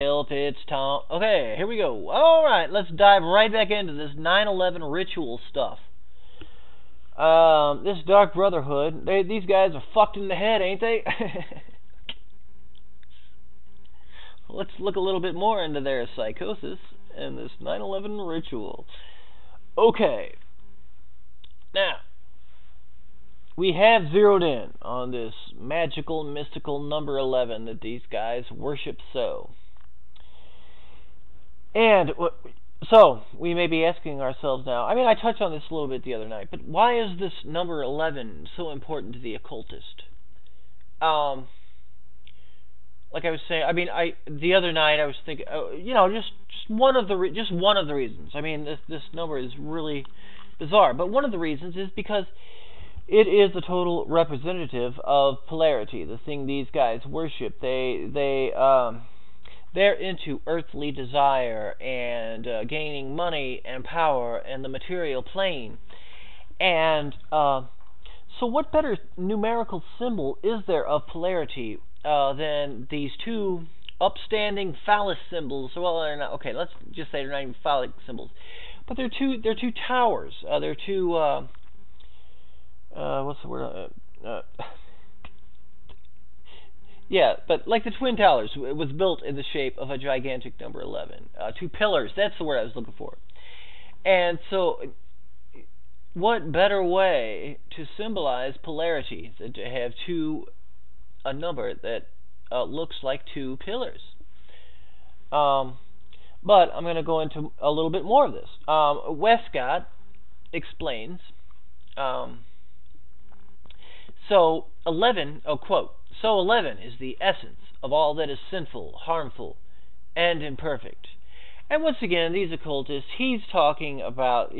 It's Tom. Okay, here we go. Alright, let's dive right back into this 9/11 ritual stuff. This Dark Brotherhood, these guys are fucked in the head, ain't they? Let's look a little bit more into their psychosis and this 9/11 ritual. Okay. Now, we have zeroed in on this magical, mystical number 11 that these guys worship so. And so we may be asking ourselves now, I mean, I touched on this a little bit the other night, but why is this number 11 so important to the occultist? Like I was saying, I mean, the other night I was thinking, just one of the reasons. I mean, this number is really bizarre, but one of the reasons is because it is a total representative of polarity, the thing these guys worship. They're into earthly desire and gaining money and power and the material plane. And so what better numerical symbol is there of polarity than these two upstanding phallus symbols? Well, they're not, okay, let's just say they're not even phallic symbols. But they're two towers. They're two, what's the word? Yeah, but like the Twin Towers, it was built in the shape of a gigantic number 11. Two pillars, that's the word I was looking for. And so, what better way to symbolize polarity than to have a number that looks like two pillars? But I'm going to go into a little bit more of this. Westcott explains, so 11, quote, so 11 is the essence of all that is sinful, harmful, and imperfect. And once again, these occultists, he's talking about,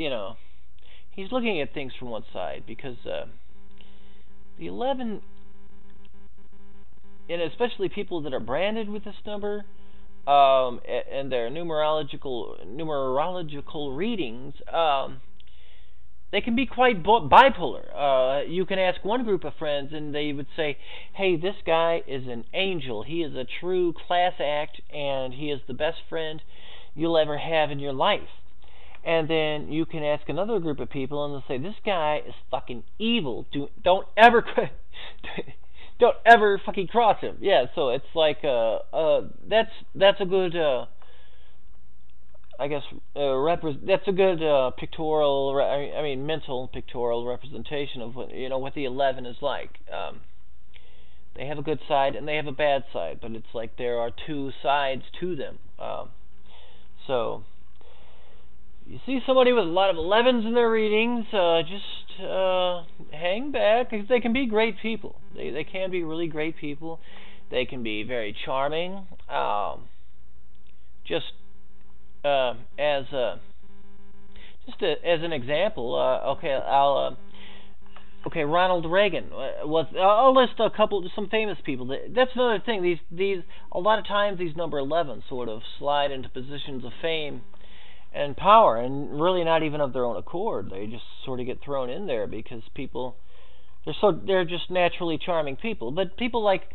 he's looking at things from one side, because the 11, and especially people that are branded with this number, and their numerological readings, they can be quite bipolar. You can ask one group of friends and they would say, hey, this guy is an angel. He is a true class act and he is the best friend you'll ever have in your life. And then you can ask another group of people and they'll say, this guy is fucking evil. Don't ever fucking cross him. Yeah, so it's like, that's a good... I guess that's a good pictorial, mental pictorial representation of what the 11 is like. They have a good side and they have a bad side, but it's like there are two sides to them. So you see somebody with a lot of 11s in their readings, just hang back, because they can be great people. They can be really great people. They can be very charming. As an example, Ronald Reagan was. I'll list some famous people. That's another thing. These a lot of times these number 11 sort of slide into positions of fame and power, and really not even of their own accord. They just sort of get thrown in there because they're just naturally charming people. But people like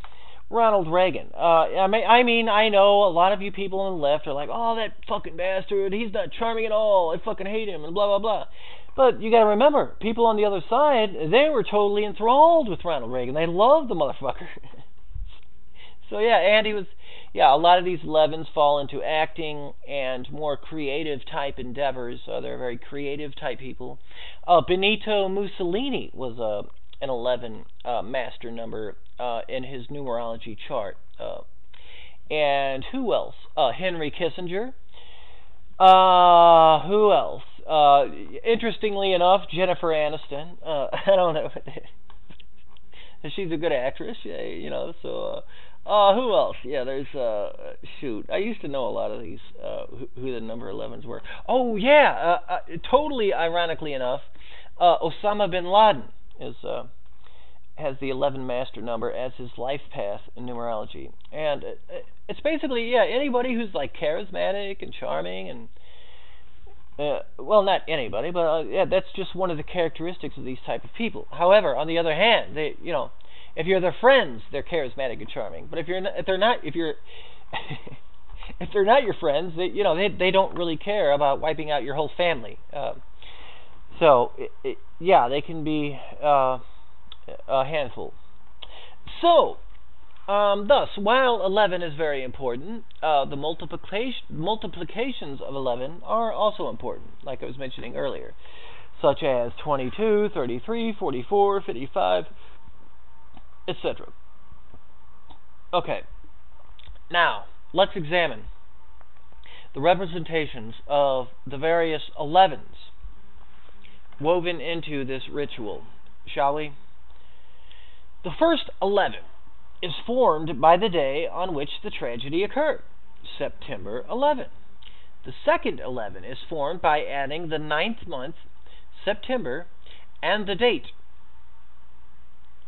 Ronald Reagan. I know a lot of you people on the left are like, oh, that fucking bastard, he's not charming at all, I fucking hate him, and blah, blah, blah. But you gotta remember, people on the other side, they were totally enthralled with Ronald Reagan. They loved the motherfucker. So yeah, and a lot of these 11s fall into acting and more creative type endeavors. They're very creative type people. Benito Mussolini was an 11 master number in his numerology chart. And who else? Henry Kissinger. Who else? Interestingly enough, Jennifer Aniston. I don't know. She's a good actress, so... who else? Yeah, there's... shoot, I used to know a lot of these, who the number 11s were. Oh, yeah! Totally ironically enough, Osama bin Laden has the 11 master number as his life path in numerology. And it's basically, anybody who's like charismatic and charming and, well, not anybody, but that's just one of the characteristics of these type of people. However, on the other hand, if you're their friends, they're charismatic and charming. But if you're if they're not your friends, they don't really care about wiping out your whole family. So yeah, they can be a handful. So thus, while 11 is very important, the multiplications of 11 are also important, like I was mentioning earlier, such as 22, 33, 44, 55, etc. Okay, now let's examine the representations of the various 11s woven into this ritual, shall we? The first 11 is formed by the day on which the tragedy occurred, September 11. The second 11 is formed by adding the 9th month, September, and the date.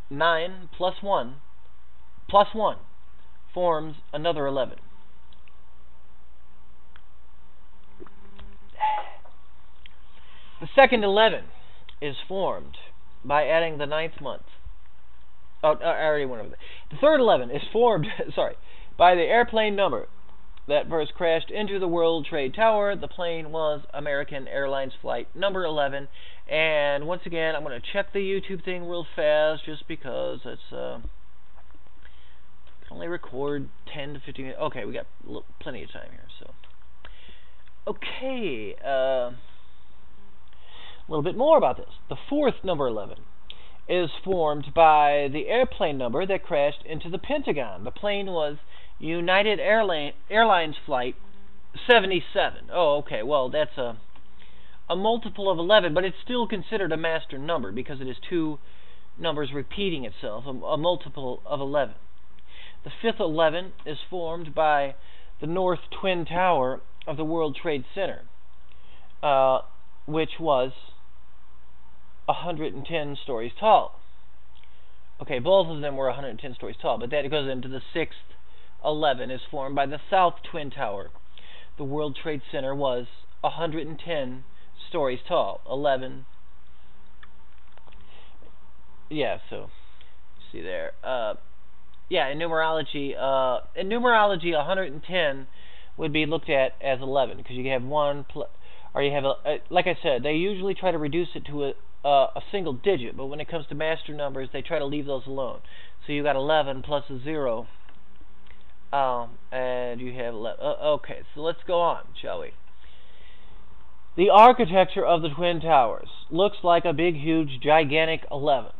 9 plus 1 forms another 11. The second 11 is formed by adding the 9th month. Oh, I already went over that. The third 11 is formed, by the airplane number that first crashed into the World Trade Tower. The plane was American Airlines flight number 11. And once again, I'm going to check the YouTube thing real fast, just because it's can only record 10 to 15 minutes. Okay, we got plenty of time here. So, okay, a little bit more about this. The fourth number 11 is formed by the airplane number that crashed into the Pentagon. The plane was United Airlines flight 77. Oh, okay. Well, that's a multiple of 11, but it's still considered a master number because it is two numbers repeating itself, a multiple of 11. The fifth 11 is formed by the North Twin Tower of the World Trade Center, which was 110 stories tall. Okay, both of them were 110 stories tall, but that goes into the sixth 11 is formed by the South Twin Tower. The World Trade Center was 110 stories tall. 11. Yeah, so see there. Yeah, in numerology, 110 would be looked at as 11 because you have one, or you have like I said, they usually try to reduce it to a single digit, but when it comes to master numbers, they try to leave those alone. So you got 11 plus a 0, and you have 11. Okay, so let's go on, shall we? The architecture of the Twin Towers looks like a big, huge, gigantic 11.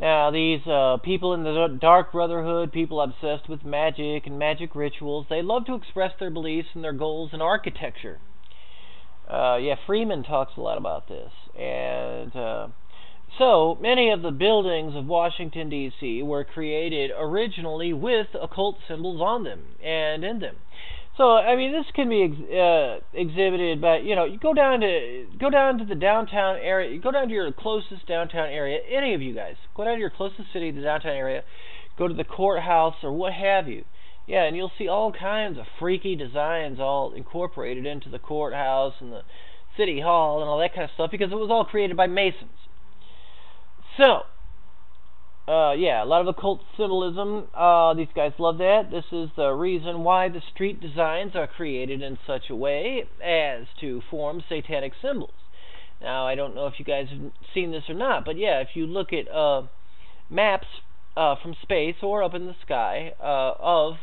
Now, these people in the Dark Brotherhood, people obsessed with magic and magic rituals, they love to express their beliefs and their goals in architecture. Yeah, Freeman talks a lot about this. And so, many of the buildings of Washington, D.C. were created originally with occult symbols on them and in them. So, I mean, this can be exhibited by, you go down to the downtown area, you go down to your closest downtown area, any of you guys, go down to your closest city, the downtown area, go to the courthouse or what have you. Yeah, and you'll see all kinds of freaky designs all incorporated into the courthouse and the city hall and all that kind of stuff because it was all created by Masons. So, yeah, a lot of occult symbolism. These guys love that. This is the reason why the street designs are created in such a way as to form satanic symbols. Now, I don't know if you guys have seen this or not, but yeah, if you look at maps from space or up in the sky of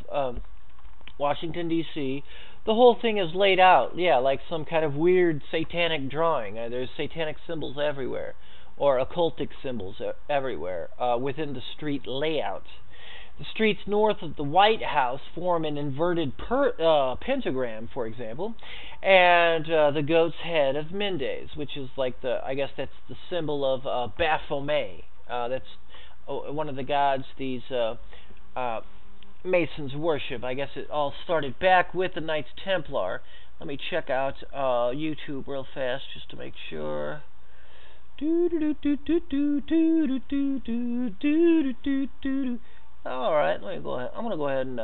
Washington, D.C., the whole thing is laid out, yeah, like some kind of weird satanic drawing. There's satanic symbols everywhere, or occultic symbols everywhere within the street layout. The streets north of the White House form an inverted pentagram, for example, and the goat's head of Mendes, which is like I guess that's the symbol of Baphomet. That's one of the gods these Masons worship. I guess it all started back with the Knights Templar. Let me check out YouTube real fast just to make sure. Alright, let me go ahead. I'm going to go ahead and